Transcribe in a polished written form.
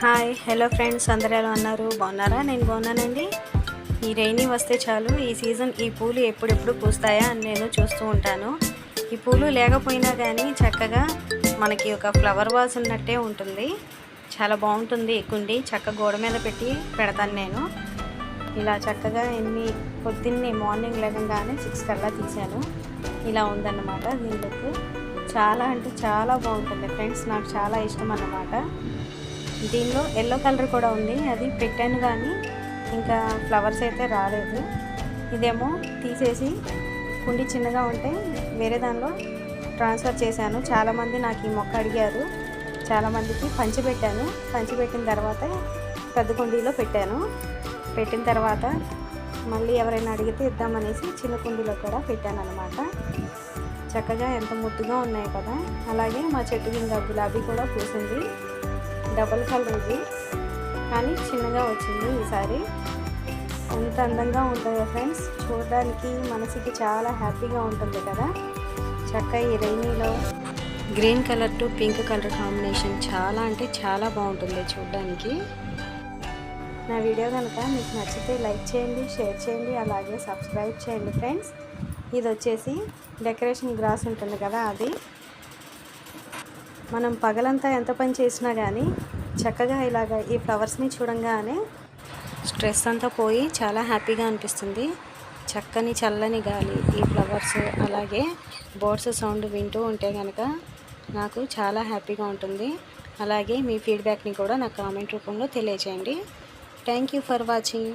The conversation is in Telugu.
హాయ్ హలో ఫ్రెండ్స్, అందరూ ఎలా ఉన్నారు? బాగున్నారా? నేను బాగున్నానండి. ఈ రైనీ వస్తే చాలు ఈ సీజన్ ఈ పూలు ఎప్పుడెప్పుడు పూస్తాయా అని నేను చూస్తూ ఉంటాను. ఈ పూలు లేకపోయినా కానీ చక్కగా మనకి ఒక ఫ్లవర్ వాజ్ ఉన్నట్టే ఉంటుంది. చాలా బాగుంటుంది. ఈ కుండి చక్క గోడ మీద పెట్టి పెడతాను నేను. ఇలా చక్కగా పొద్దున్నే మార్నింగ్ లేవగానే 6 కల్లా తీసాను. ఇలా ఉందన్నమాట. దీని లుక్ చాలా అంటే చాలా బాగుంటుంది ఫ్రెండ్స్. నాకు చాలా ఇష్టం అన్నమాట. దీనిలో ఎల్లో కలర్ కూడా ఉంది, అది పెట్టాను కానీ ఇంకా ఫ్లవర్స్ అయితే రాలేదు. ఇదేమో తీసేసి కుండి చిన్నగా ఉంటే వేరే దానిలో ట్రాన్స్ఫర్ చేశాను. చాలామంది నాకు ఈ మొక్క అడిగారు, చాలామందికి పంచిపెట్టాను. పంచిపెట్టిన తర్వాత పెద్ద కుండీలో పెట్టిన తర్వాత మళ్ళీ ఎవరైనా అడిగితే ఇద్దామనేసి చిన్న కుండీలో కూడా పెట్టాను అనమాట. చక్కగా ఎంత ముద్దుగా ఉన్నాయి కదా. అలాగే మా చెట్టు కింద గులాబీ కూడా పూసింది. డబల్ కలర్ ఇది, కానీ చిన్నగా వచ్చింది ఈసారి. ఎంత అందంగా ఉంటుందో ఫ్రెండ్స్, చూడడానికి మనసుకి చాలా హ్యాపీగా ఉంటుంది కదా. చక్కగా ఈ రైనీలో green colour to pink colour combination చాలా అంటే చాలా బాగుంటుంది చూడడానికి. నా వీడియో కనుక మీకు నచ్చితే లైక్ చేయండి, షేర్ చేయండి, అలాగే సబ్స్క్రైబ్ చేయండి ఫ్రెండ్స్. ఇది వచ్చేసి డెకరేషన్ గ్రాస్ ఉంటుంది కదా, అది మనం పగలంతా ఎంత పని చేసినా కానీ చక్కగా ఇలాగ ఈ ఫ్లవర్స్ని చూడంగానే స్ట్రెస్ అంతా పోయి చాలా హ్యాపీగా అనిపిస్తుంది. చక్కని చల్లని గాలి, ఈ ఫ్లవర్స్, అలాగే బర్డ్స్ సౌండ్ వింటూ ఉంటే కనుక నాకు చాలా హ్యాపీగా ఉంటుంది. అలాగే మీ ఫీడ్బ్యాక్ని కూడా నాకు కామెంట్ రూపంలో తెలియజేయండి. Thank you for watching.